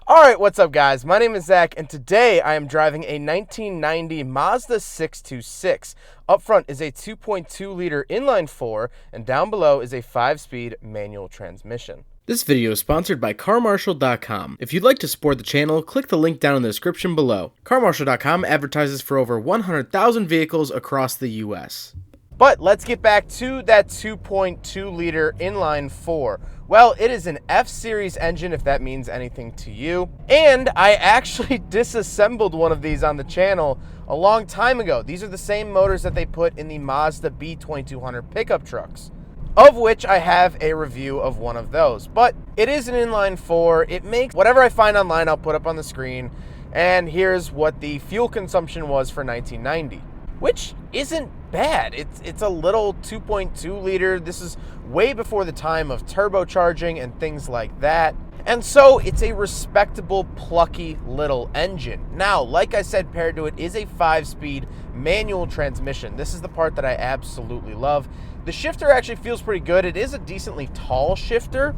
Alright, what's up guys? My name is Zach, and today I am driving a 1990 Mazda 626. Up front is a 2.2 liter inline 4, and down below is a 5-speed manual transmission. This video is sponsored by CarMarshal.com. If you'd like to support the channel, click the link down in the description below. CarMarshal.com advertises for over 100,000 vehicles across the US. But let's get back to that 2.2 liter inline 4. Well, it is an F-Series engine, if that means anything to you. And I actually disassembled one of these on the channel a long time ago. These are the same motors that they put in the Mazda B2200 pickup trucks, of which I have a review of one of those. But it is an inline 4. It makes whatever I find online, I'll put up on the screen. And here's what the fuel consumption was for 1990. Which isn't bad. It's a little 2.2 liter. This is way before the time of turbocharging and things like that. And so it's a respectable, plucky little engine. Now, like I said, paired to it is a 5-speed manual transmission. This is the part that I absolutely love. The shifter actually feels pretty good. It is a decently tall shifter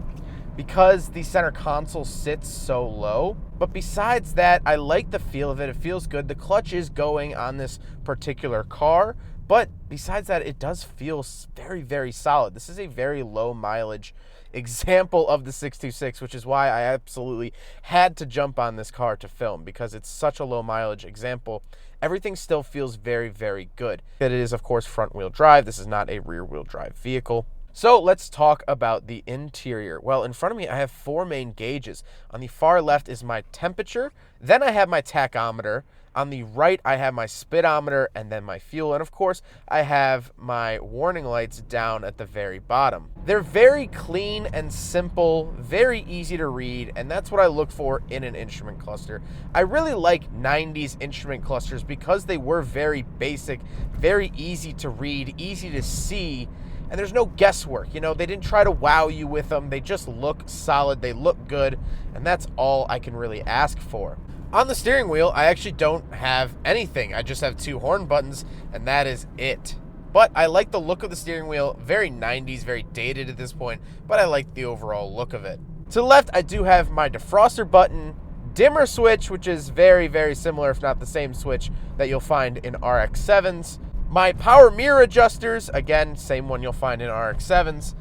because the center console sits so low. But besides that, I like the feel of it. It feels good. The clutch is going on this particular car. But besides that, it does feel very, very solid. This is a very low mileage example of the 626, which is why I absolutely had to jump on this car to film, because it's such a low mileage example. Everything still feels very, very good. It is, of course, front wheel drive. This is not a rear wheel drive vehicle. So let's talk about the interior. Well, in front of me, I have 4 main gauges. On the far left is my temperature. Then I have my tachometer. On the right, I have my speedometer and then my fuel. And of course, I have my warning lights down at the very bottom. They're very clean and simple, very easy to read, and that's what I look for in an instrument cluster. I really like 90s instrument clusters because they were very basic, very easy to read, easy to see, and there's no guesswork. You know, they didn't try to wow you with them. They just look solid, they look good, and that's all I can really ask for. On the steering wheel, I actually don't have anything. I just have 2 horn buttons, and that is it. But I like the look of the steering wheel. Very 90s, very dated at this point, but I like the overall look of it. To the left, I do have my defroster button, dimmer switch, which is very, very similar, if not the same switch that you'll find in RX-7s. My power mirror adjusters, again, same one you'll find in RX-7s.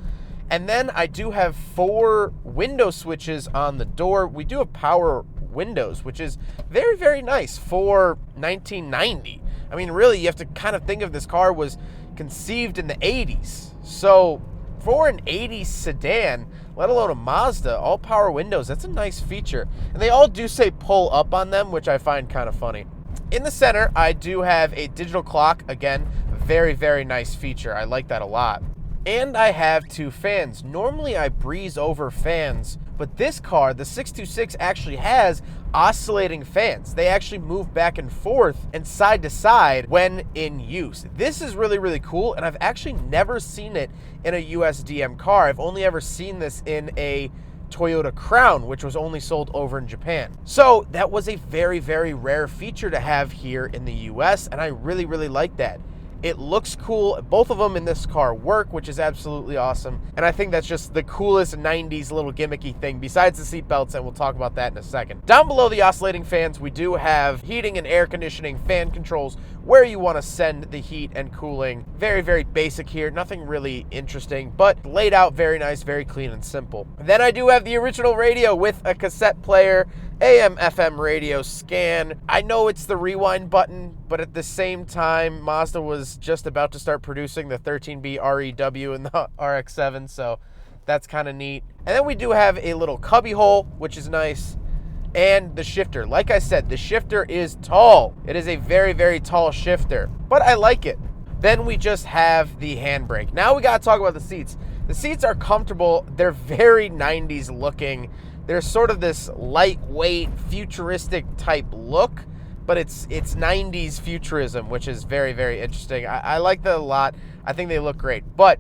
And then I do have 4 window switches on the door. We do have power windows, which is very, very nice for 1990. I mean, really, you have to kind of think of this car was conceived in the 80s. So for an 80s sedan, let alone a Mazda, all power windows, that's a nice feature. And they all do say pull up on them, which I find kind of funny. In the center, I do have a digital clock. Again, very, very nice feature. I like that a lot. And I have 2 fans. Normally I breeze over fans, but this car, the 626, actually has oscillating fans. They actually move back and forth and side to side when in use. This is really, really cool, and I've actually never seen it in a USDM car. I've only ever seen this in a Toyota Crown, which was only sold over in Japan. So that was a very, very rare feature to have here in the US, and I really, really like that. It looks cool. Both of them in this car work, which is absolutely awesome. And I think that's just the coolest 90s little gimmicky thing besides the seat belts, and we'll talk about that in a second. Down below the oscillating fans, we do have heating and air conditioning, fan controls, where you want to send the heat and cooling. Very, very basic here. Nothing really interesting, but laid out very nice, very clean and simple. Then I do have the original radio with a cassette player, AM, FM radio scan. I know it's the rewind button, but at the same time, Mazda was just about to start producing the 13B REW in the RX-7, so that's kind of neat. And then we do have a little cubby hole, which is nice, and the shifter. Like I said, the shifter is tall. It is a very, very tall shifter, but I like it. Then we just have the handbrake. Now we gotta talk about the seats. The seats are comfortable. They're very 90s looking. There's sort of this lightweight, futuristic type look, but it's 90s futurism, which is very, very interesting. I like that a lot. I think they look great. But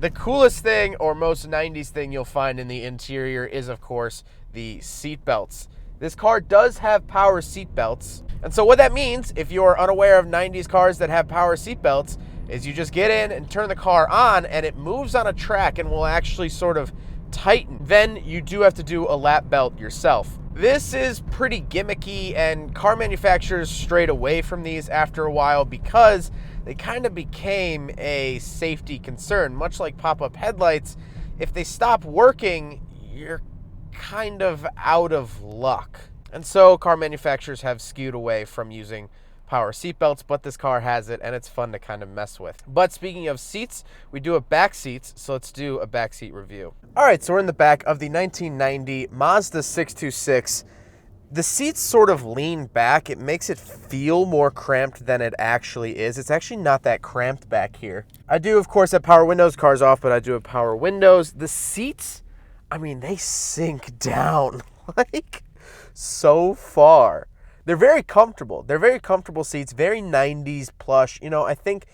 the coolest thing, or most 90s thing you'll find in the interior is, of course, the seat belts. This car does have power seat belts. And so what that means, if you're unaware of 90s cars that have power seat belts, is you just get in and turn the car on, and it moves on a track and will actually sort of tighten. Then you do have to do a lap belt yourself. This is pretty gimmicky, and car manufacturers strayed away from these after a while because they kind of became a safety concern. Much like pop-up headlights, if they stop working, you're kind of out of luck. And so car manufacturers have skewed away from using power seatbelts, but this car has it, and it's fun to kind of mess with. But speaking of seats, we do have back seats, so let's do a back seat review. All right, so we're in the back of the 1990 Mazda 626. The seats sort of lean back. It makes it feel more cramped than it actually is. It's actually not that cramped back here. I do, of course, have power windows. Car's off, but I do have power windows. The seats, I mean, they sink down like so far. They're very comfortable. They're very comfortable seats, very 90s plush. You know, I think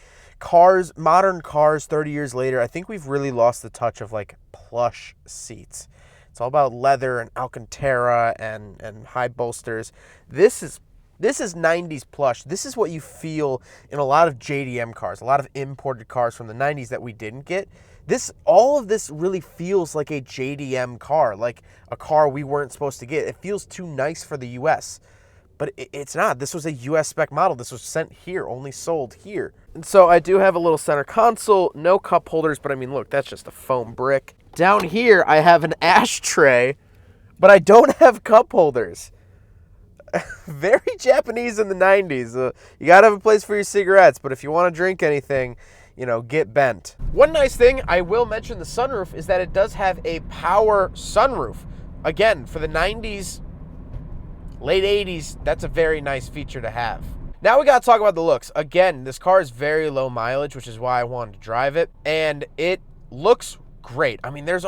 modern cars 30 years later, I think we've really lost the touch of like plush seats. It's all about leather and Alcantara and high bolsters. This is 90s plush. This is what you feel in a lot of JDM cars, a lot of imported cars from the 90s that we didn't get. All of this really feels like a JDM car, like a car we weren't supposed to get. It feels too nice for the US. But it's not. This was a US spec model. This was sent here, only sold here. And so I do have a little center console, no cup holders, but I mean, look, that's just a foam brick. Down here, I have an ashtray, but I don't have cup holders. Very Japanese in the 90s. You gotta have a place for your cigarettes, but if you want to drink anything, you know, get bent. One nice thing, I will mention the sunroof, is that it does have a power sunroof. Again, for the 90s, late 80s, that's a very nice feature to have. Now we got to talk about the looks. Again, this car is very low mileage, which is why I wanted to drive it, and it looks great. I mean, there's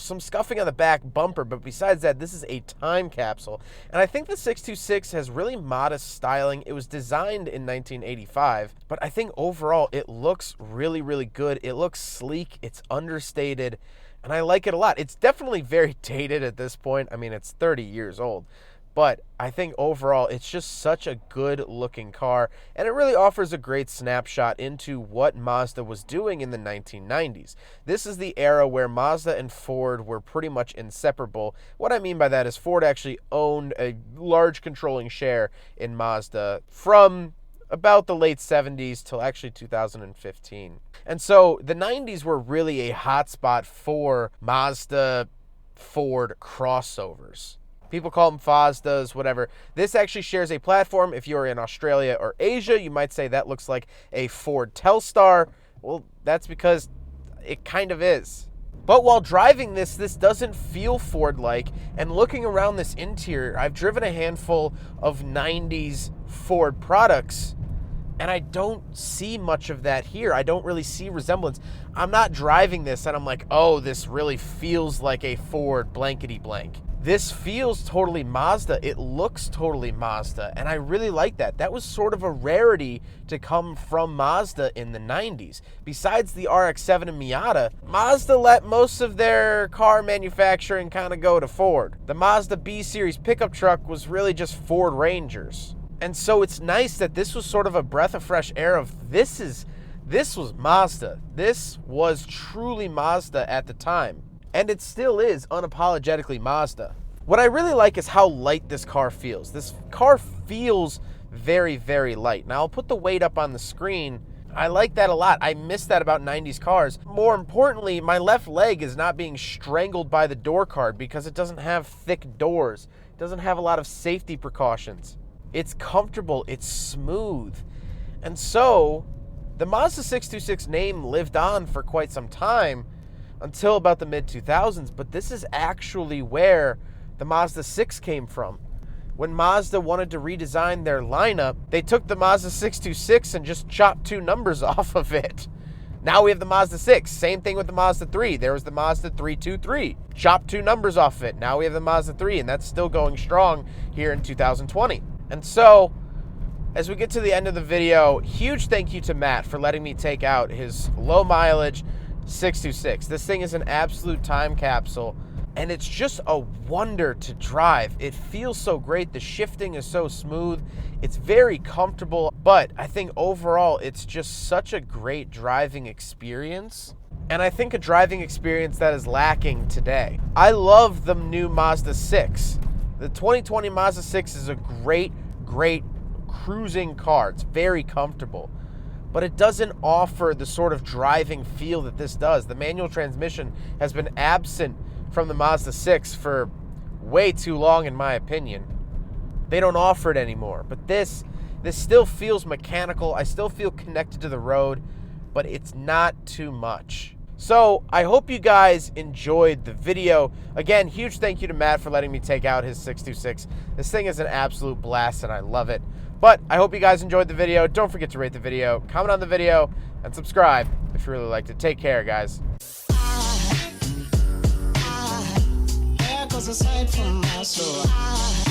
some scuffing on the back bumper, but besides that, this is a time capsule. And I think the 626 has really modest styling. It was designed in 1985, but I think overall it looks really, really good. It looks sleek, it's understated, and I like it a lot. It's definitely very dated at this point. I mean, it's 30 years old. But I think overall, it's just such a good-looking car, and it really offers a great snapshot into what Mazda was doing in the 1990s. This is the era where Mazda and Ford were pretty much inseparable. What I mean by that is Ford actually owned a large controlling share in Mazda from about the late 70s till actually 2015. And so the 90s were really a hotspot for Mazda-Ford crossovers. People call them Fazdas, whatever. This actually shares a platform. If you're in Australia or Asia, you might say that looks like a Ford Telstar. Well, that's because it kind of is. But while driving this doesn't feel Ford-like. And looking around this interior, I've driven a handful of 90s Ford products, and I don't see much of that here. I don't really see resemblance. I'm not driving this and I'm like, oh, this really feels like a Ford blankety blank. This feels totally Mazda. It looks totally Mazda, and I really like that. That was sort of a rarity to come from Mazda in the 90s. Besides the RX-7 and Miata, Mazda let most of their car manufacturing kind of go to Ford. The Mazda B-Series pickup truck was really just Ford Rangers. And so it's nice that this was sort of a breath of fresh air of this was Mazda. This was truly Mazda at the time. And it still is unapologetically Mazda. What I really like is how light this car feels. This car feels very, very light. Now, I'll put the weight up on the screen. I like that a lot. I miss that about 90s cars. More importantly, my left leg is not being strangled by the door card because it doesn't have thick doors. It doesn't have a lot of safety precautions. It's comfortable. It's smooth. And so, the Mazda 626 name lived on for quite some time, until about the mid-2000s, but this is actually where the Mazda 6 came from. When Mazda wanted to redesign their lineup, they took the Mazda 626 and just chopped two numbers off of it. Now we have the Mazda 6. Same thing with the Mazda 3. There was the Mazda 323. Chopped two numbers off of it. Now we have the Mazda 3, and that's still going strong here in 2020. And so, as we get to the end of the video, huge thank you to Matt for letting me take out his low mileage 626. This thing is an absolute time capsule, and it's just a wonder to drive. It feels so great. The shifting is so smooth. It's very comfortable, but I think overall it's just such a great driving experience, and I think a driving experience that is lacking today. I love the new Mazda 6, The 2020 Mazda 6 is a great cruising car. It's very comfortable, but it doesn't offer the sort of driving feel that this does. The manual transmission has been absent from the Mazda 6 for way too long, in my opinion. They don't offer it anymore, but this still feels mechanical. I still feel connected to the road, but it's not too much. So I hope you guys enjoyed the video. Again, huge thank you to Matt for letting me take out his 626. This thing is an absolute blast and I love it. But I hope you guys enjoyed the video. Don't forget to rate the video, comment on the video, and subscribe if you really liked it. Take care, guys. There goes a sight from my soul.